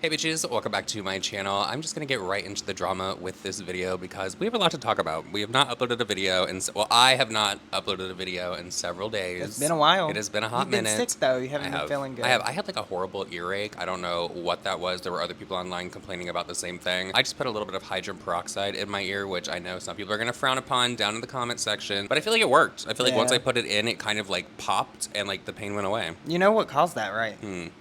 Hey bitches, welcome back to my channel. I'm just gonna get right into the drama with this video because we have a lot to talk about. We have not uploaded a video well, I have not uploaded a video in several days. It's been a while. It has been a hot You've been minute. sick though. You haven't been feeling good. I had like a horrible earache. I don't know what that was. There were other people online complaining about the same thing. I just put a little bit of hydrogen peroxide in my ear, which I know some people are gonna frown upon down in the comment section, but I feel like it worked. I feel like once I put it in, it kind of like popped and like the pain went away. You know what caused that, right?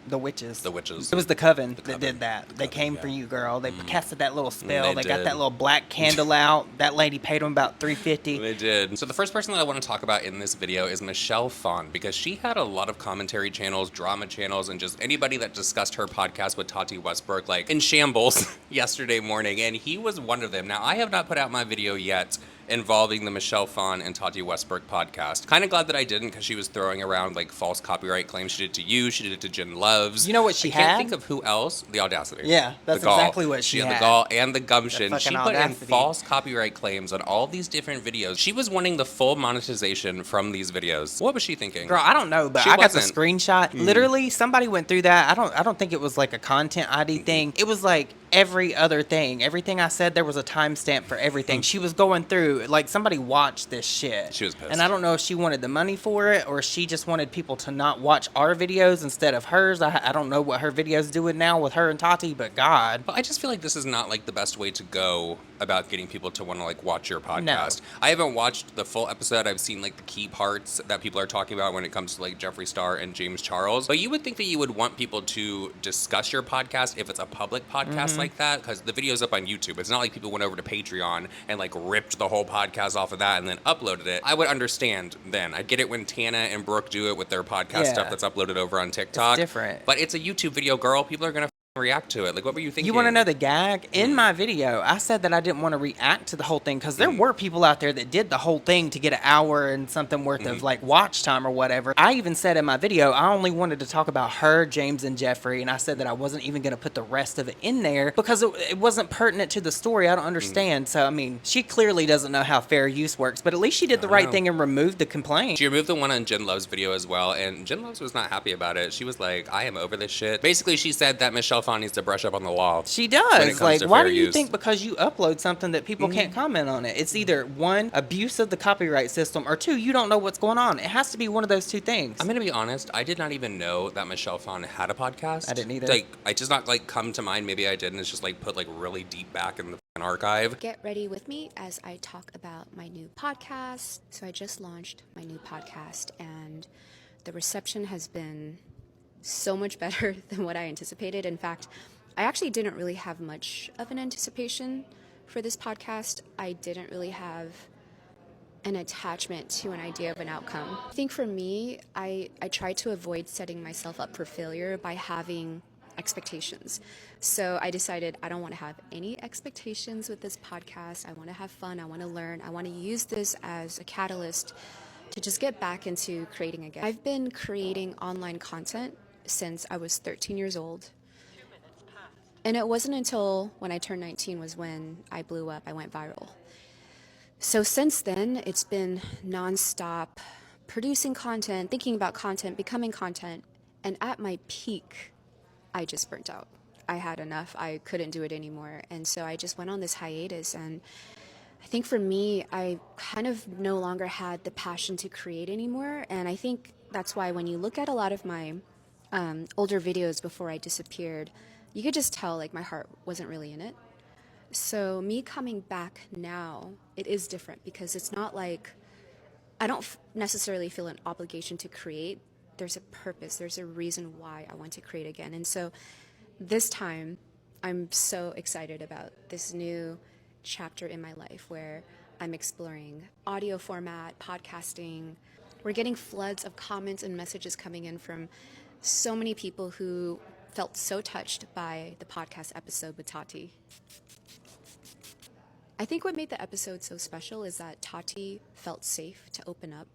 The witches. The witches. It was the coven that did that. They came for you, girl. They casted that little spell. They got that little black candle out. That lady paid them about $350. They did. So the first person that I want to talk about in this video is Michelle Phan, because she had a lot of commentary channels, drama channels, and just anybody that discussed her podcast with Tati Westbrook like in shambles yesterday morning, and he was one of them. Now, I have not put out my video yet involving the Michelle Phan and Tati Westbrook podcast. Kind of glad that I didn't, because she was throwing around like false copyright claims. She did it to you, she did it to Jen Loves. You know what she had? I can't think of who else. The audacity. Yeah, that's exactly what she had. She had the gall and the gumption. She put in audacity. false copyright claims on all these different videos. She was wanting the full monetization from these videos. What was she thinking? Girl, I don't know, but I got the screenshot. Literally, somebody went through that. I don't think it was like a content ID thing. It was like every other thing. Everything I said, there was a timestamp for everything. She was going through, like, somebody watched this shit. She was pissed. And I don't know if she wanted the money for it or she just wanted people to not watch our videos instead of hers. I don't know what her video's doing now with her and Tati, but God. But I just feel like this is not like the best way to go about getting people to want to like watch your podcast. No. I haven't watched the full episode. I've seen like the key parts that people are talking about when it comes to like Jeffree Star and James Charles. But you would think that you would want people to discuss your podcast if it's a public podcast like that, because the video's up on YouTube. It's not like people went over to Patreon and like ripped the whole podcast off of that and then uploaded it. I would understand then. I get it when Tana and Brooke do it with their podcast stuff that's uploaded over on TikTok. It's different. But it's a YouTube video, girl. People are gonna react to it. Like, what were you thinking? You want to know the gag? In my video, I said that I didn't want to react to the whole thing because there were people out there that did the whole thing to get an hour and something worth of like watch time or whatever. I even said in my video, I only wanted to talk about her, James, and Jeffree, and I said that I wasn't even going to put the rest of it in there because it wasn't pertinent to the story. I don't understand. So, I mean, she clearly doesn't know how fair use works, but at least she did the right thing and removed the complaint. She removed the one on Jen Love's video as well, and Jen Love's was not happy about it. She was like, I am over this shit. Basically, she said that Michelle Phan needs to brush up on the law. She does. Like, why do you think because you upload something that people can't comment on it? It's either one, abuse of the copyright system, or two, you don't know what's going on. It has to be one of those two things. I'm gonna be honest, I did not even know that Michelle Phan had a podcast. I didn't either. Like, I just not like come to mind. Maybe I did, and it's just like put like really deep back in the archive. Get ready with me as I talk about my new podcast. So I just launched my new podcast, and the reception has been so much better than what I anticipated. In fact, I actually didn't really have much of an anticipation for this podcast. I didn't really have an attachment to an idea of an outcome. I think for me, I try to avoid setting myself up for failure by having expectations. So I decided I don't want to have any expectations with this podcast. I want to have fun. I want to learn. I want to use this as a catalyst to just get back into creating again. I've been creating online content since I was 13 years old. And it wasn't until when I turned 19 was when I blew up, I went viral. So since then, it's been nonstop producing content, thinking about content, becoming content. And at my peak, I just burnt out. I had enough. I couldn't do it anymore. And so I just went on this hiatus. And I think for me, I kind of no longer had the passion to create anymore. And I think that's why when you look at a lot of my older videos before I disappeared, you could just tell like my heart wasn't really in it. So me coming back now, it is different because it's not like I don't necessarily feel an obligation to create. There's a purpose. There's a reason why I want to create again. And so this time I'm so excited about this new chapter in my life where I'm exploring audio format, podcasting. We're getting floods of comments and messages coming in from so many people who felt so touched by the podcast episode with Tati. I think what made the episode so special is that Tati felt safe to open up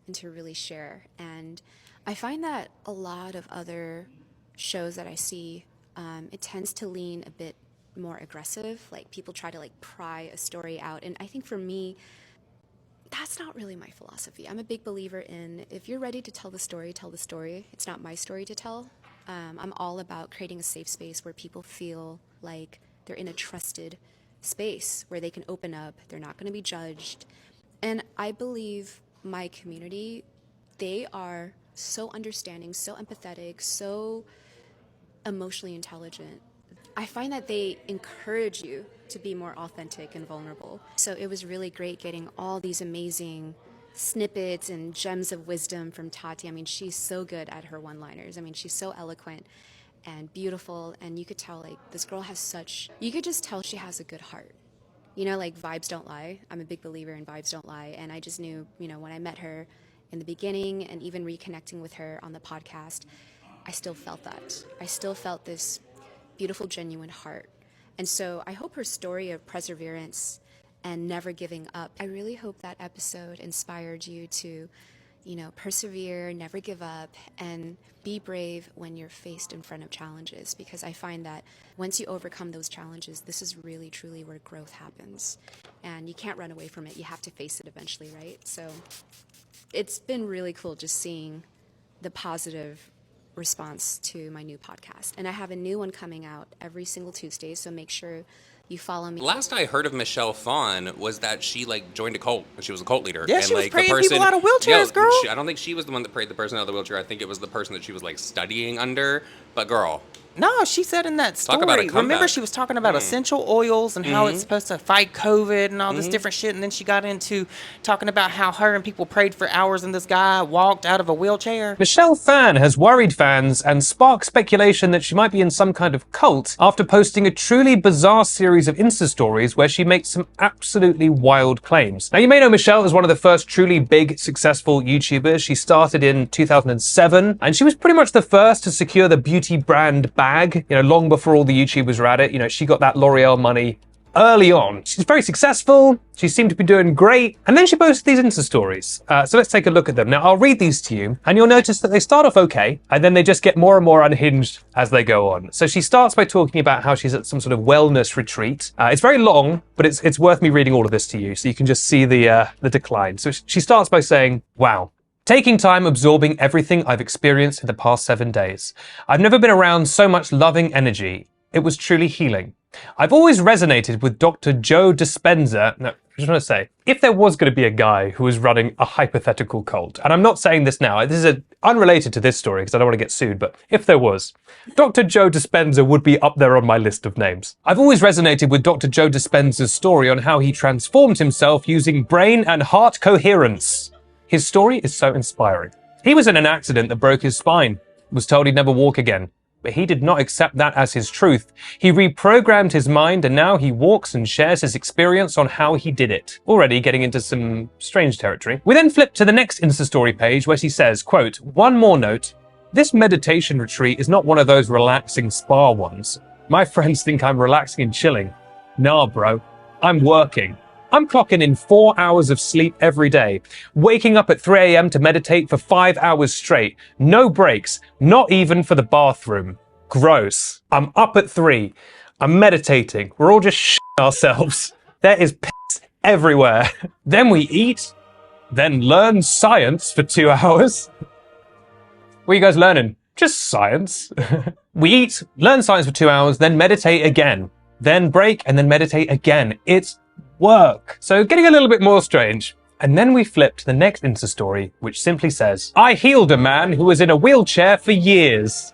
and to really share. And I find that a lot of other shows that I see, it tends to lean a bit more aggressive. Like people try to like pry a story out. And I think for me, that's not really my philosophy. I'm a big believer in if you're ready to tell the story, tell the story. It's not my story to tell. I'm all about creating a safe space where people feel like they're in a trusted space where they can open up, they're not going to be judged. And I believe my community, they are so understanding, so empathetic, so emotionally intelligent. I find that they encourage you to be more authentic and vulnerable. So it was really great getting all these amazing snippets and gems of wisdom from Tati. I mean, she's so good at her one-liners. I mean, she's so eloquent and beautiful, and you could tell, like, this girl has such, you could just tell she has a good heart. You know, like, vibes don't lie. I'm a big believer in vibes don't lie, and I just knew, you know, when I met her in the beginning and even reconnecting with her on the podcast, I still felt that. I still felt this beautiful, genuine heart. And so I hope her story of perseverance and never giving up, I really hope that episode inspired you to, you know, persevere, never give up, and be brave when you're faced in front of challenges. Because I find that once you overcome those challenges, this is really, truly where growth happens. And you can't run away from it. You have to face it eventually, right? So it's been really cool just seeing the positive response to my new podcast. And I have a new one coming out every single Tuesday, so make sure you follow me. Last I heard of Michelle Phan was that she like joined a cult. She was a cult leader. Yeah, and, she was like, praying the person, people out of wheelchairs, girl. I don't think she was the one that prayed the person out of the wheelchair. I think it was the person that she was like studying under. But girl, No, she said in that story. Talk about a comeback. Remember, she was talking about essential oils and how it's supposed to fight COVID and all this different shit. And then she got into talking about how her and people prayed for hours and this guy walked out of a wheelchair. Michelle Phan has worried fans and sparked speculation that she might be in some kind of cult after posting a truly bizarre series of Insta stories where she makes some absolutely wild claims. Now, you may know Michelle as one of the first truly big, successful YouTubers. She started in 2007, and she was pretty much the first to secure the beauty brand bag, you know, long before all the YouTubers were at it. You know, she got that L'Oreal money early on. She's very successful. She seemed to be doing great. And then she posted these Insta stories. So let's take a look at them. Now, I'll read these to you, and you'll notice that they start off okay, and then they just get more and more unhinged as they go on. So she starts by talking about how she's at some sort of wellness retreat. It's very long, but it's worth me reading all of this to you so you can just see the decline. So she starts by saying, wow. Taking time absorbing everything I've experienced in the past 7 days. I've never been around so much loving energy. It was truly healing. I've always resonated with Dr. Joe Dispenza. No, I just want to say, if there was going to be a guy who was running a hypothetical cult, and I'm not saying this now, this is unrelated to this story because I don't want to get sued, but if there was, Dr. Joe Dispenza would be up there on my list of names. I've always resonated with Dr. Joe Dispenza's story on how he transformed himself using brain and heart coherence. His story is so inspiring. He was in an accident that broke his spine, was told he'd never walk again, but he did not accept that as his truth. He reprogrammed his mind, and now he walks and shares his experience on how he did it. Already getting into some strange territory. We then flip to the next Insta story page where she says, quote, one more note, this meditation retreat is not one of those relaxing spa ones. My friends think I'm relaxing and chilling. Nah, bro, I'm working. I'm clocking in 4 hours of sleep every day, waking up at 3 a.m. to meditate for 5 hours straight. No breaks, not even for the bathroom. Gross. I'm up at 3. I'm meditating. We're all just shitting ourselves. There is piss everywhere. Then we eat, then learn science for 2 hours. What are you guys learning? Just science. We eat, learn science for 2 hours, then meditate again. Then break, and then meditate again. It's work. So getting a little bit more strange. And then we flip to the next Insta story, which simply says, I healed a man who was in a wheelchair for years.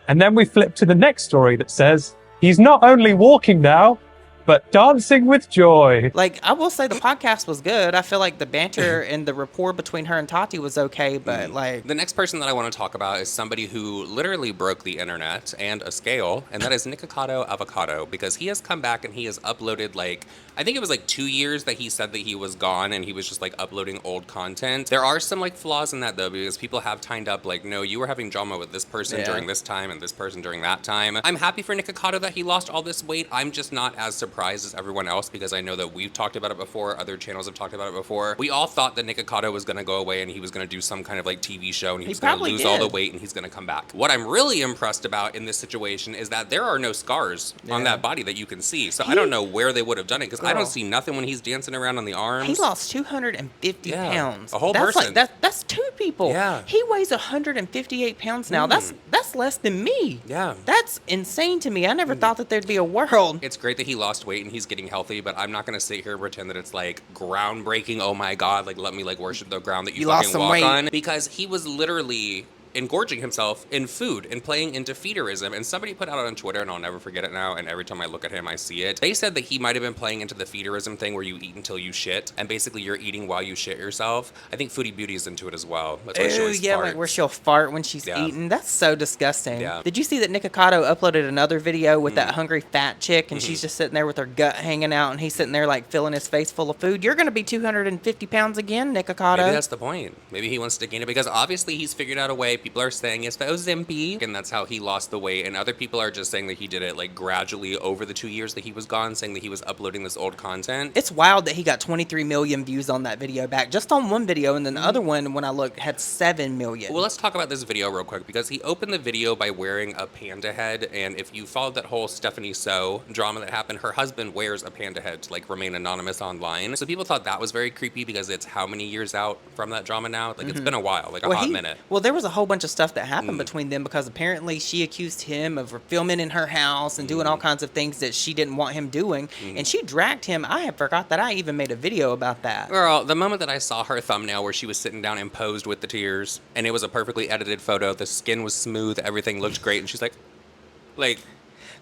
And then we flip to the next story that says, he's not only walking now, but dancing with joy. Like, I will say the podcast was good. I feel like the banter and the rapport between her and Tati was okay, but like... The next person that I want to talk about is somebody who literally broke the internet and a scale, and that is Nikocado Avocado, because he has come back and he has uploaded, like, I think it was like 2 years that he said that he was gone and he was just like uploading old content. There are some like flaws in that though, because people have timed up like, no, you were having drama with this person during this time and this person during that time. I'm happy for Nikocado that he lost all this weight. I'm just not as surprised as everyone else because I know that we've talked about it before. Other channels have talked about it before. We all thought that Nikocado was going to go away and he was going to do some kind of like TV show and he was going to lose all the weight and he's going to come back. What I'm really impressed about in this situation is that there are no scars on that body that you can see. So I don't know where they would have done it because I don't see nothing when he's dancing around on the arms. He lost 250 pounds. A whole that's person. Like, that's two people. Yeah. He weighs 158 pounds now. That's less than me. Yeah. That's insane to me. I never thought that there'd be a world. It's great that he lost weight and he's getting healthy, but I'm not going to sit here and pretend that it's like groundbreaking. Oh my God, like let me like worship the ground that you lost fucking some walk weight. on. Because he was literally engorging himself in food and playing into feederism. And somebody put out on Twitter, and I'll never forget it now, and every time I look at him, I see it. They said that he might have been playing into the feederism thing where you eat until you shit, and basically you're eating while you shit yourself. I think Foodie Beauty is into it as well. That's why she always Yeah, farts. like where she'll fart when she's eating. That's so disgusting. Yeah. Did you see that Nikocado uploaded another video with that hungry fat chick, and she's just sitting there with her gut hanging out, and he's sitting there like filling his face full of food? You're going to be 250 pounds again, Nikocado. Maybe that's the point. Maybe he wants to gain it because obviously he's figured out a way. People are saying it's the Ozempic, and that's how he lost the weight. And other people are just saying that he did it like gradually over the 2 years that he was gone, saying that he was uploading this old content. It's wild that he got 23 million views on that video back, just on one video, and then the other one, when I looked, had 7 million. Well, let's talk about this video real quick because he opened the video by wearing a panda head, and if you followed that whole Stephanie So drama that happened, her husband wears a panda head to like remain anonymous online. So people thought that was very creepy because it's how many years out from that drama now? Like it's been a while, like a hot minute. Well, there was a whole bunch of stuff that happened between them because apparently she accused him of filming in her house and doing all kinds of things that she didn't want him doing, and she dragged him. I had forgot that I even made a video about that. Girl, the moment that I saw her thumbnail where she was sitting down and posed with the tears, and it was a perfectly edited photo, the skin was smooth, everything looked great, and she's like,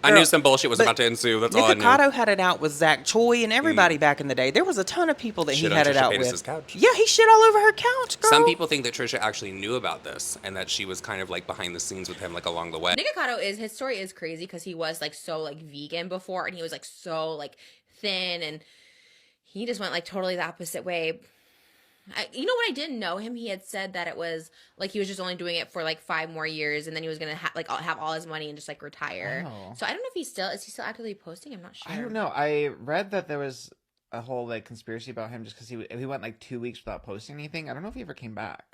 I knew some bullshit was about to ensue. That's all I knew. Nikocado had it out with Zach Choi and everybody back in the day. There was a ton of people that Shit he had on it Trisha out Paytas' with. couch. Yeah, he shit all over her couch, girl. Some people think that Trisha actually knew about this and that she was kind of like behind the scenes with him like along the way. Nikocado his story is crazy because he was like so like vegan before, and he was like so like thin, and he just went like totally the opposite way. You know what, I didn't know him. He had said that it was like he was just only doing it for like 5 more years, and then he was gonna have all his money and just like retire. Oh. So I don't know if is he still actively posting. I'm not sure. I don't know. I read that there was a whole like conspiracy about him just because he went like 2 weeks without posting anything. I don't know if he ever came back.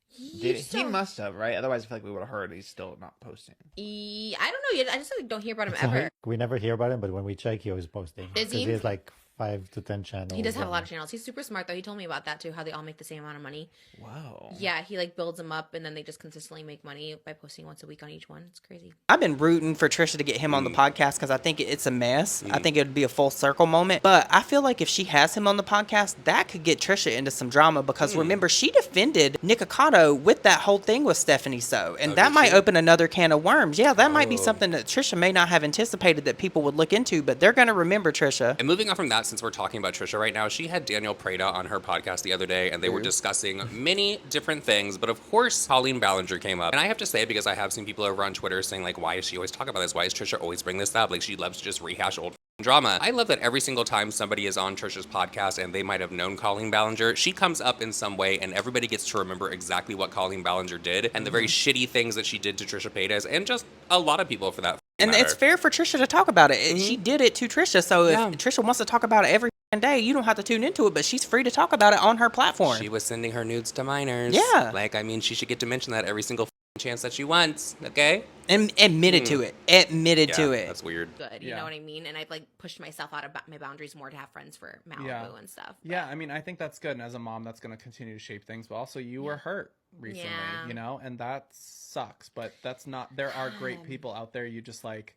He must have, right? Otherwise, I feel like we would have heard he's still not posting. I don't know. I just like, don't hear about him So ever. we never hear about him, but when we check, he always posting. Is he? Because he has like 5 to 10 channels. He does have a lot of channels. He's super smart though. He told me about that too, how they all make the same amount of money. Wow. Yeah, he like builds them up, and then they just consistently make money by posting once a week on each one. It's crazy. I've been rooting for Trisha to get him on the podcast because I think it's a mess. I think it would be a full circle moment. But I feel like if she has him on the podcast, that could get Trisha into some drama because remember, she defended Nikocado with that whole thing with Stephanie So. And that might open another can of worms. Yeah, that might be something that Trisha may not have anticipated that people would look into, but they're going to remember Trisha. And moving on from that, since we're talking about Trisha right now, she had Daniel Preda on her podcast the other day, and they were discussing many different things. But of course, Colleen Ballinger came up. And I have to say, because I have seen people over on Twitter saying, like, why is she always talking about this? Why is Trisha always bring this up? Like, she loves to just rehash old drama. I love that every single time somebody is on Trisha's podcast and they might have known Colleen Ballinger, she comes up in some way and everybody gets to remember exactly what Colleen Ballinger did and the very shitty things that she did to Trisha Paytas and just a lot of people for that And matter. it's fair for Trisha to talk about it. She did it to Trisha. So if Trisha wants to talk about it every day, you don't have to tune into it, but she's free to talk about it on her platform. She was sending her nudes to minors. Yeah. Like, I mean, she should get to mention that every single chance that she wants, okay? And admitted to it. Admitted to it. That's weird. Good, you know what I mean? And I've like pushed myself out of my boundaries more to have friends for Malibu and stuff. Yeah, I mean, I think that's good. And as a mom, that's going to continue to shape things. But also, you were hurt recently, you know, and that sucks. But that's not, there are great people out there. You just like,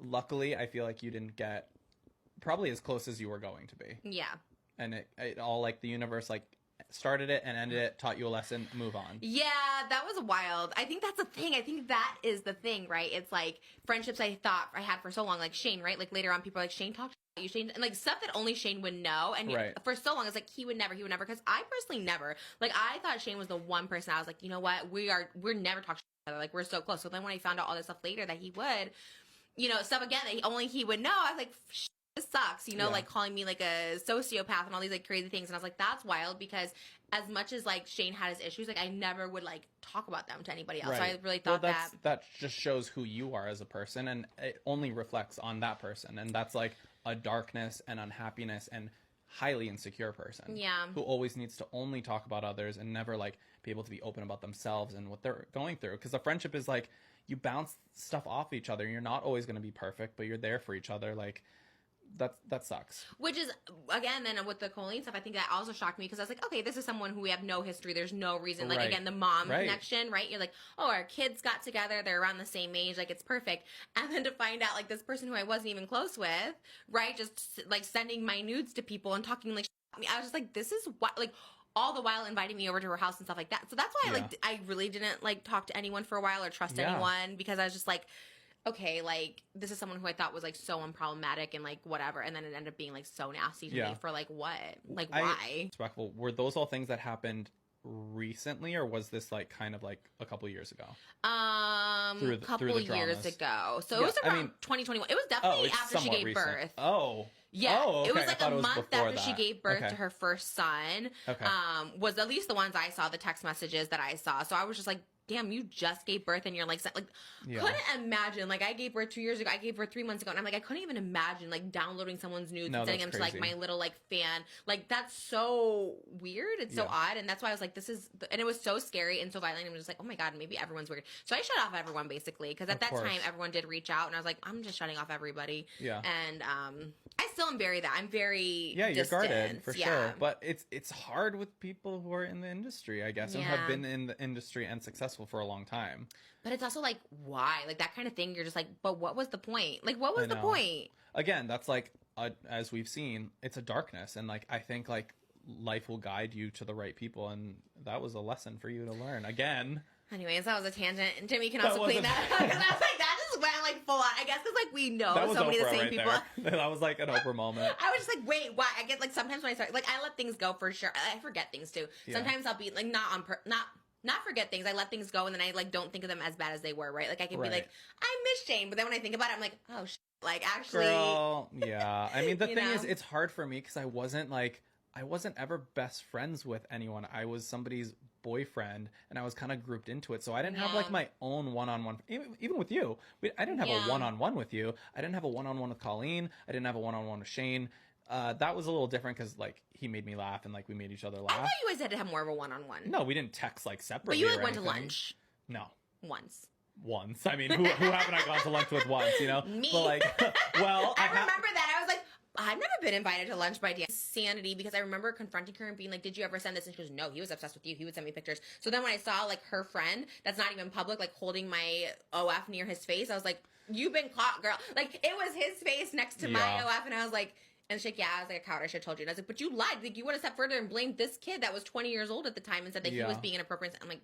luckily, I feel like you didn't get probably as close as you were going to be. Yeah. And it all like the universe like started it and ended it, taught you a lesson, move on. Yeah, that was wild. I think that's the thing. I think that is the thing, right? It's like friendships I thought I had for so long, like Shane, right? Like later on, people are like, Shane talked to you, Shane, and like stuff that only Shane would know. And for so long, it's like he would never, because I personally never, like I thought Shane was the one person I was like, you know what, we're never talking to each other, like we're so close. So then when I found out all this stuff later that he would, you know, stuff again that only he would know, I was like, this sucks, you know, like calling me like a sociopath and all these like crazy things. And I was like, that's wild, because as much as like Shane had his issues, like I never would like talk about them to anybody else. So I really thought that just shows who you are as a person, and it only reflects on that person. And that's like a darkness and unhappiness and highly insecure person. Yeah. Who always needs to only talk about others and never like be able to be open about themselves and what they're going through. Because a friendship is like you bounce stuff off each other. You're not always going to be perfect, but you're there for each other. Like, that sucks. Which is, again, then with the Colleen stuff, I think that also shocked me because I was like, okay, this is someone who we have no history. There's no reason. Like, again, the mom connection, right? You're like, oh, our kids got together. They're around the same age. Like, it's perfect. And then to find out, like, this person who I wasn't even close with, right? Just, like, sending my nudes to people and talking, like, I was just like, this is what, like, all the while inviting me over to her house and stuff like that. So that's why, I really didn't, like, talk to anyone for a while or trust anyone because I was just like, okay, like, this is someone who I thought was, like, so unproblematic and, like, whatever. And then it ended up being, like, so nasty to me for, like, what? Like, why? Respectful. Were those all things that happened recently, or was this, like, kind of, like, a couple years ago? A couple years ago. So it was around 2021. It was definitely after she gave birth. Oh. Yeah, okay. It was like a month after she gave birth to her first son. Okay. Was at least the ones I saw, the text messages that I saw. So I was just like, damn, you just gave birth and you're like couldn't imagine. Like, I gave birth 2 years ago. I gave birth 3 months ago. And I'm like, I couldn't even imagine, like, downloading someone's nudes and sending them to, like, my little, like, fan. Like, that's so weird. It's so odd. And that's why I was like, and it was so scary and so violent. And I was just like, oh my God, maybe everyone's weird. So I shut off everyone, basically. Because at that time, everyone did reach out. And I was like, I'm just shutting off everybody. Yeah. And I still am very that. I'm very you're guarded, for sure. But it's hard with people who are in the industry, I guess, and have been in the industry and successful for a long time. But it's also like, why? Like, that kind of thing, you're just like, but what was the point? Like, what was the point? Again, that's like, as we've seen, it's a darkness. And, like, I think, like, life will guide you to the right people. And that was a lesson for you to learn. Again. Anyways, that was a tangent. And Jimmy can also clean that up. Because I was like, that just went, like, full on. I guess because, like, we know so many of the same people. That was, like, an Oprah moment. I was just like, wait, why? I get, like, sometimes when I start, like, I let things go for sure. I forget things, too. Yeah. Sometimes I'll be, like, not forget things. I let things go, and then I, like, don't think of them as bad as they were, right? Like, I can be like, I miss Shane, but then when I think about it, I'm like, oh, like, actually. Girl, yeah. I mean, the thing is, it's hard for me because I wasn't ever best friends with anyone. I was somebody's boyfriend, and I was kind of grouped into it. So I didn't have, like, my own one-on-one. Even with you, I didn't have a one-on-one with you. I didn't have a one-on-one with Colleen. I didn't have a one-on-one with Shane. That was a little different because, like, he made me laugh and, like, we made each other laugh. I thought you guys had to have more of a one-on-one. No, we didn't text, like, separately. But you, like, went to lunch. No. Once. I mean, who haven't I gone to lunch with once, you know? Me. But, like, well, I remember that. I was like, I've never been invited to lunch by Sanity because I remember confronting her and being like, did you ever send this? And she goes, no, he was obsessed with you. He would send me pictures. So then when I saw, like, her friend that's not even public, like, holding my OF near his face, I was like, you've been caught, girl. Like, it was his face next to my OF, and I was like, and she's like, yeah, I was like a coward. I should have told you. And I was like, but you lied. Like, you went a step further and blamed this kid that was 20 years old at the time and said that he was being inappropriate. I'm like,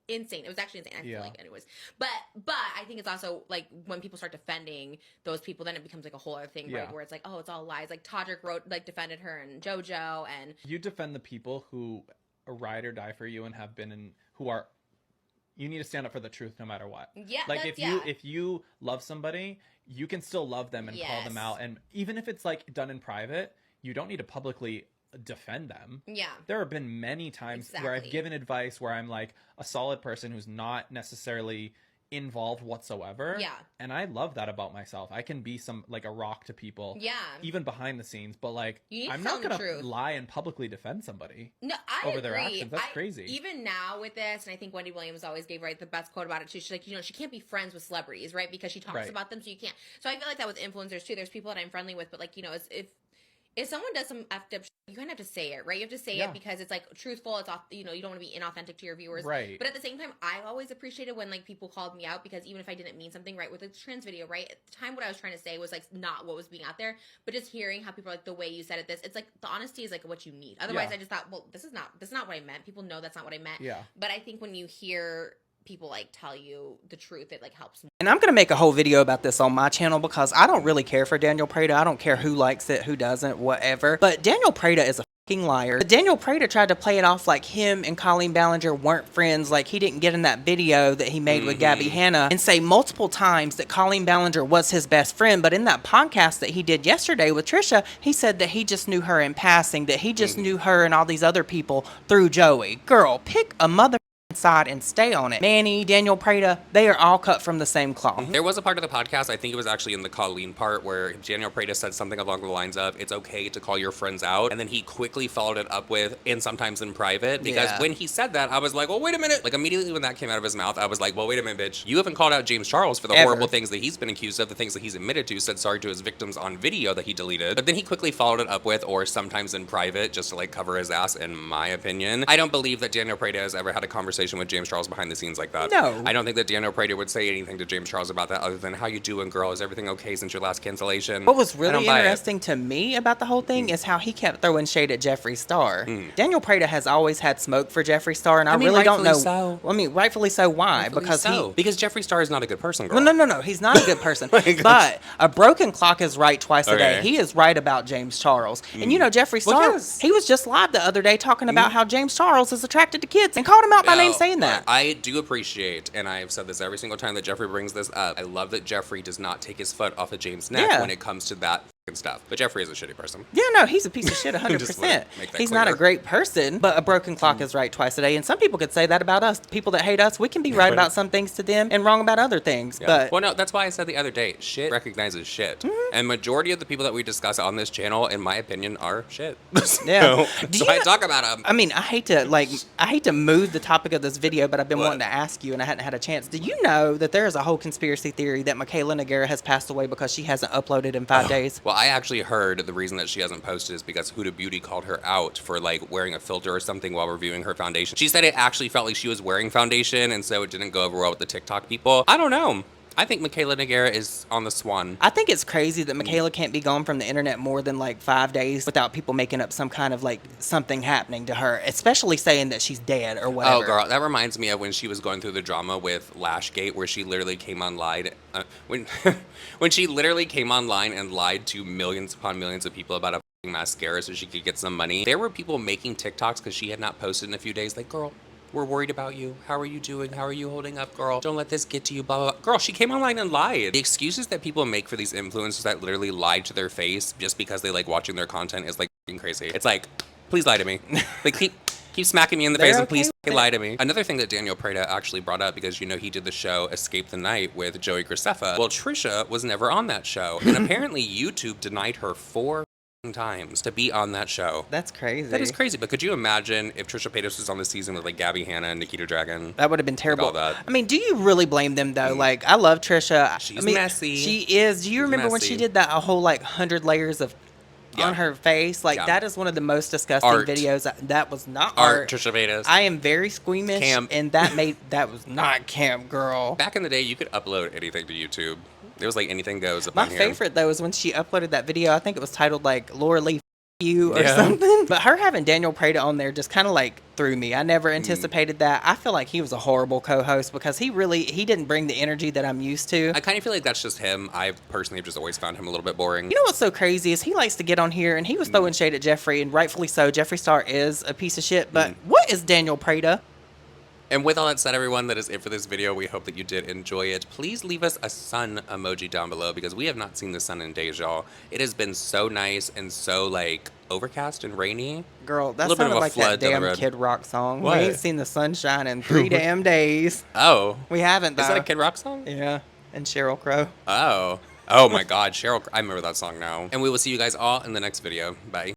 insane. It was actually insane. I feel like, anyways. But I think it's also, like, when people start defending those people, then it becomes, like, a whole other thing, right? Where it's like, oh, it's all lies. Like, Todrick defended her and JoJo, and you defend the people who ride or die for you and have been in, who are. You need to stand up for the truth no matter what. Yeah, like if you love somebody, you can still love them and call them out, and even if it's, like, done in private, you don't need to publicly defend them. Yeah. There have been many times where I've given advice where I'm, like, a solid person who's not necessarily involved whatsoever. Yeah. And I love that about myself. I can be a rock to people. Yeah. Even behind the scenes, but, like, I'm not gonna lie and publicly defend somebody. No, I over agree. Their actions. That's crazy. Even now with this, and I think Wendy Williams always gave the best quote about it too. She's like, she can't be friends with celebrities, right? Because she talks about them, so you can't. So I feel like that with influencers too. There's people that I'm friendly with, but, like, if someone does some effed up shit, you kind of have to say it, right? You have to say it because it's, like, truthful. It's, you don't want to be inauthentic to your viewers. Right. But at the same time, I always appreciated when, like, people called me out, because even if I didn't mean something, right, with the trans video, right, at the time what I was trying to say was, like, not what was being out there, but just hearing how people are like, the way you said it, it's like, the honesty is, like, what you need. Otherwise, I just thought, well, this is not what I meant. People know that's not what I meant. Yeah. But I think when you hear people, like, tell you the truth, it, like, helps more. And I'm going to make a whole video about this on my channel because I don't really care for Daniel Preda. I don't care who likes it, who doesn't, whatever. But Daniel Preda is a fucking liar. Daniel Preda tried to play it off like him and Colleen Ballinger weren't friends, like he didn't get in that video that he made with Gabby Hanna and say multiple times that Colleen Ballinger was his best friend. But in that podcast that he did yesterday with Trisha, he said that he just knew her in passing, that he just knew her and all these other people through Joey. Girl, pick a mother side and stay on it. Manny, Daniel Preda, they are all cut from the same cloth. There was a part of the podcast, I think it was actually in the Colleen part, where Daniel Preda said something along the lines of, it's okay to call your friends out. And then he quickly followed it up with, and sometimes in private. Because when he said that, I was like, well, wait a minute. Like, immediately when that came out of his mouth, I was like, well, wait a minute, bitch. You haven't called out James Charles for the horrible things that he's been accused of, the things that he's admitted to, said sorry to his victims on video that he deleted. But then he quickly followed it up with, or sometimes in private, just to like cover his ass, in my opinion. I don't believe that Daniel Preda has ever had a conversation with James Charles behind the scenes like that. No. I don't think that Daniel Preda would say anything to James Charles about that other than, how you doing, girl? Is everything okay since your last cancellation? What was really interesting to me about the whole thing is how he kept throwing shade at Jeffree Star. Daniel Preda has always had smoke for Jeffree Star, and I really don't know. So. I mean, rightfully so. Why? Because Jeffree Star is not a good person, girl. No. He's not a good person. But a broken clock is right twice a day. He is right about James Charles. And you know, Jeffree Star, he was just live the other day talking about how James Charles is attracted to kids and called him out by name saying that. I do appreciate, and I've said this every single time that Jeffree brings this up, I love that Jeffree does not take his foot off of James' neck when it comes to that and stuff. But Jeffree is a shitty person. Yeah, no, he's a piece of shit 100%. He's not a great person, but a broken clock is right twice a day. And some people could say that about us. People that hate us, we can be right about some things to them and wrong about other things. But well, no, that's why I said the other day, shit recognizes shit. And majority of the people that we discuss on this channel, in my opinion, are shit. Yeah. So I talk about them. I mean, I hate to move the topic of this video, but I've been wanting to ask you and I hadn't had a chance. Do you know that there is a whole conspiracy theory that Michaela Nogueira has passed away because she hasn't uploaded in 5 days? Well, I actually heard the reason that she hasn't posted is because Huda Beauty called her out for like wearing a filter or something while reviewing her foundation. She said it actually felt like she was wearing foundation, and so it didn't go over well with the TikTok people. I don't know. I think Michaela Nogueira is on the swan. I think it's crazy that Michaela can't be gone from the internet more than like 5 days without people making up some kind of like something happening to her, especially saying that she's dead or whatever. Oh, girl, that reminds me of when she was going through the drama with Lashgate, where she literally came online when she literally came online and lied to millions upon millions of people about a mascara so she could get some money. There were people making TikToks because she had not posted in a few days. Like, girl, we're worried about you. How are you doing? How are you holding up, girl? Don't let this get to you, blah, blah, blah. Girl, she came online and lied. The excuses that people make for these influencers that literally lied to their face just because they like watching their content is like crazy. It's like, please lie to me. Like, keep smacking me in the face and please lie to me. Another thing that Daniel Preda actually brought up, because you know he did the show Escape the Night with Joey Graceffa. Well, Trisha was never on that show. And apparently YouTube denied her 4 times to be on that show. That's crazy. That is crazy. But could you imagine if Trisha Paytas was on the season with like Gabby Hanna and Nikita Dragon? That would have been terrible. All that. I mean, do you really blame them though? Like, I love Trisha. She's messy. She is. Do you remember when she did that a whole like 100 layers of on her face? Like that is one of the most disgusting videos. That was not art. Trisha Paytas. I am very squeamish. Camp. And that was not camp, girl. Back in the day, you could upload anything to YouTube. It was like anything goes up My on here. favorite though is when she uploaded that video. I think it was titled like Laura Lee you or something. But her having Daniel Preda on there just kind of like threw me. I never anticipated that. I feel like he was a horrible co-host because he didn't bring the energy that I'm used to. I kind of feel like that's just him. I personally have just always found him a little bit boring. You know what's so crazy is he likes to get on here and he was throwing shade at Jeffree, and rightfully so. Jeffree Star is a piece of shit, but what is Daniel Preda? And with all that said, everyone, that is it for this video. We hope that you did enjoy it. Please leave us a sun emoji down below because we have not seen the sun in days, y'all. It has been so nice and so, like, overcast and rainy. Girl, that sounded like that damn Kid Rock song. What? We ain't seen the sunshine in 3 damn days. Oh. We haven't, though. Is that a Kid Rock song? Yeah. And Sheryl Crow. Oh. Oh, my God. Sheryl Crow. I remember that song now. And we will see you guys all in the next video. Bye.